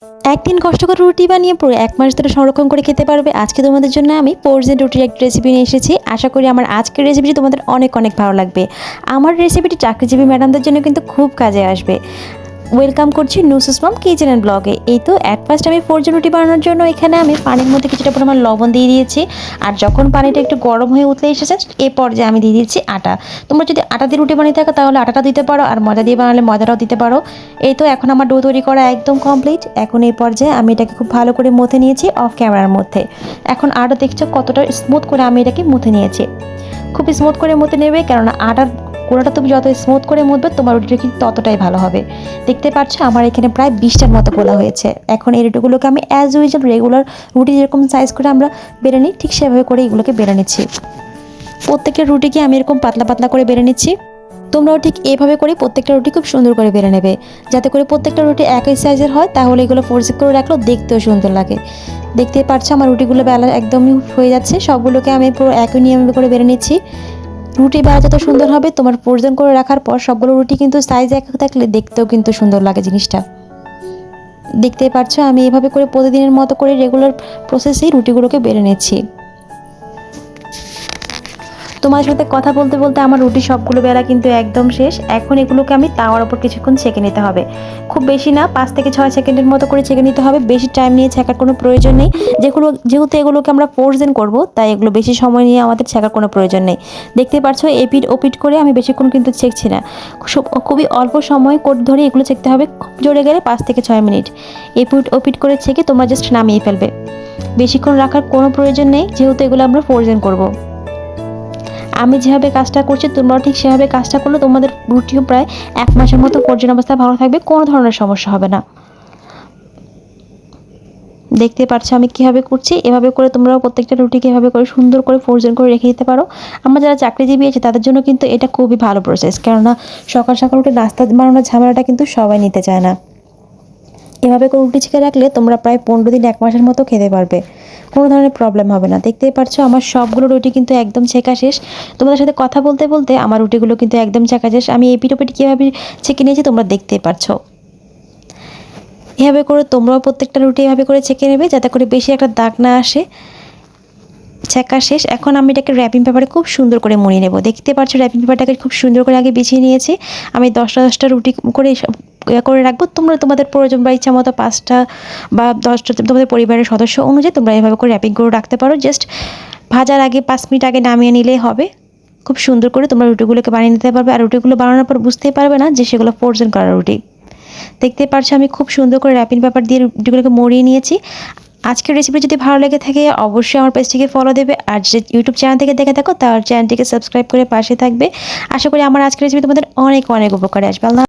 একদিন কষ্ট করে রুটি বানিয়ে পুরো ১ মাস ধরে সংরক্ষণ করে খেতে পারবে। আজকে তোমাদের জন্য আমি পোরজেন রুটির একটা রেসিপি নিয়ে এসেছি। আশা করি আমার আজকের রেসিপিটি তোমাদের অনেক অনেক ভালো লাগবে। আমার রেসিপিটি চাকরিজীবী ম্যাডামদের জন্য কিন্তু খুব কাজে আসবে। ওয়েলকাম করছি নুসুস মম কিচেন অ্যান্ড ব্লগে। এই তো অ্যাট ফার্স্ট আমি পোরজেন রুটি বানানোর জন্য এখানে আমি পানির মধ্যে কিছুটা পরিমাণ লবণ দিয়ে দিয়েছি। আর যখন পানিটা একটু গরম হয়ে উতলে এসেছে এই পর্যায়ে আমি দিয়ে দিয়েছি আটা। তোমরা যদি আটা দিয়ে রুটি বানিয়ে থাকো তাহলে আটাটা দিতে পারো, আর ময়দা দিয়ে বানালে ময়দাটাও দিতে পারো। এই তো এখন আমার ডো তৈরি করা একদম কমপ্লিট। এখন এই পর্যায়ে আমি এটাকে খুব ভালো করে মুথে নিয়েছি অফ ক্যামেরার মধ্যে। এখন আটা দেখছো কতটা স্মুথ করে আমি এটাকে মুথে নিয়েছি। খুব স্মুথ করে মুথে নেবে, কেননা আটার গোড়াটা তুমি যত স্মুথ করে মুথবে তোমার রুটিটা কিন্তু ততটাই ভালো হবে। দেখতে পাচ্ছ আমার এখানে প্রায় 20টার মতো গোলা হয়েছে। এখন এই রুটিগুলোকে আমি অ্যাজ ইউজুয়াল রেগুলার রুটি যেরকম সাইজ করে আমরা বেলে নিই ঠিক সেভাবে করে এগুলোকে বেলে নিচ্ছি। প্রত্যেকটা রুটিকে আমি এরকম পাতলা পাতলা করে বেলে নিচ্ছি। তোমরাও ঠিক এইভাবে করে প্রত্যেকটা রুটি খুব সুন্দর করে বেলে নেবে, যাতে করে প্রত্যেকটা রুটি একই সাইজের হয়, তাহলে এগুলো ফোরসেক করে রাখলেও দেখতেও সুন্দর লাগে। দেখতেই পাচ্ছ আমার রুটিগুলো বেলা একদমই হয়ে যাচ্ছে। সবগুলোকে আমি পুরো একই নিয়মে করে বেলে নিচ্ছি। রুটি বেলা যত সুন্দর হবে তোমার ফ্রোজেন করে রাখার পর সবগুলো রুটি কিন্তু সাইজ এক থাকলে দেখতেও কিন্তু সুন্দর লাগে জিনিসটা। দেখতেই পাচ্ছ আমি এভাবে করে প্রতিদিনের মতো করে রেগুলার প্রসেসেই রুটিগুলোকে বেলে নিচ্ছি। তোমার সাথে কথা বলতে বলতে আমার রুটি সবগুলো বেলা কিন্তু একদম শেষ। এখন এগুলোকে আমি তাওয়ার উপর কিছুক্ষণ ছেঁকে নিতে হবে। খুব বেশি না, 5 থেকে 6 সেকেন্ডের মতো করে ছেঁকে নিতে হবে। বেশি টাইম নিয়ে ছেঁকার কোনো প্রয়োজন নেই। যেহেতু এগুলোকে আমরা ফ্রোজেন করব, তাই এগুলো বেশি সময় নিয়ে আমাদের ছেঁকার কোনো প্রয়োজন নেই। দেখতে পাচ্ছ এপিট ওপিট করে আমি বেশিক্ষণ কিন্তু ছেঁকছি না। খুবই অল্প সময় ধরে এগুলো ছেঁকতে হবে। খুব জোরে গেলে 5 থেকে 6 মিনিট এপিট ওপিট করে ছেঁকে তোমরা জাস্ট নামিয়ে ফেলবে। বেশিক্ষণ রাখার কোনো প্রয়োজন নেই, যেহেতু এগুলো আমরা ফ্রোজেন করব। আমি যেভাবে কাজটা করছি তোমরাও ঠিক সেভাবে কাজটা করলে তোমাদের রুটিও প্রায় 1 মাসের মতো ফ্রোজেন অবস্থায় ভালো থাকবে, কোনো ধরনের সমস্যা হবে না। দেখতে পাচ্ছ আমি কীভাবে করছি। এভাবে করে তোমরাও প্রত্যেকটা রুটিকে এভাবে করে সুন্দর করে ফ্রোজেন করে রেখে দিতে পারো। আমরা যারা চাকরিজীবী আছে তাদের জন্য কিন্তু এটা খুবই ভালো প্রসেস, কেননা সকাল সকাল উঠে নাস্তা বানানোর ঝামেলাটা কিন্তু সবাই নিতে চায় না। এভাবে করে রুটি ছেঁকে রাখলে তোমরা প্রায় 15 দিন 1 মাসের মতো খেতে পারবে, কোনো ধরনের প্রবলেম হবে না। দেখতেই পাচ্ছ আমার সবগুলো রুটি কিন্তু একদম ছেঁকা শেষ। তোমাদের সাথে কথা বলতে বলতে আমার রুটিগুলো কিন্তু একদম ছেঁকা শেষ। আমি এপিট ওপিট কীভাবে ছেঁকে নিয়েছি তোমরা দেখতেই পাচ্ছ। এভাবে করে তোমরাও প্রত্যেকটা রুটি এভাবে করে ছেঁকে নেবে, যাতে করে বেশি একটা দাগ না আসে। ছেঁকা শেষ। এখন আমি এটাকে র্যাপিং পেপারে খুব সুন্দর করে মুড়িয়ে নেব। দেখতে পাচ্ছ র্যাপিং পেপারটাকে খুব সুন্দর করে আগে বিছিয়ে নিয়েছি। আমি 10টা রুটি করে করে রাখবো। তোমরা তোমাদের প্রয়োজন বা ইচ্ছা মতো 5টা বা 10টা তোমাদের পরিবারের সদস্য অনুযায়ী তোমরা এভাবে করে র্যাপিং করে রাখতে পারো। জাস্ট ভাজার আগে 5 মিনিট আগে নামিয়ে নিলেই হবে। খুব সুন্দর করে তোমরা রুটিগুলোকে বানিয়ে নিতে পারবে, আর রুটিগুলো বানানোর পর বুঝতেই পারবে না যে সেগুলো ফ্রোজেন করা রুটি। দেখতে পাচ্ছ আমি খুব সুন্দর করে র্যাপিং পেপার দিয়ে রুটিগুলোকে মুড়িয়ে নিয়েছি। আজকের রেসিপি যদি ভালো লেগে থাকে অবশ্যই আমার পেজটিকে ফলো দেবে, আর যে ইউটিউব চ্যানেল থেকে দেখে থাকো তার চ্যানেলটিকে সাবস্ক্রাইব করে পাশে থাকবে। আশা করি আমার আজকের রেসিপি তোমাদের অনেক অনেক উপকারে আসবে। আল্লাহ।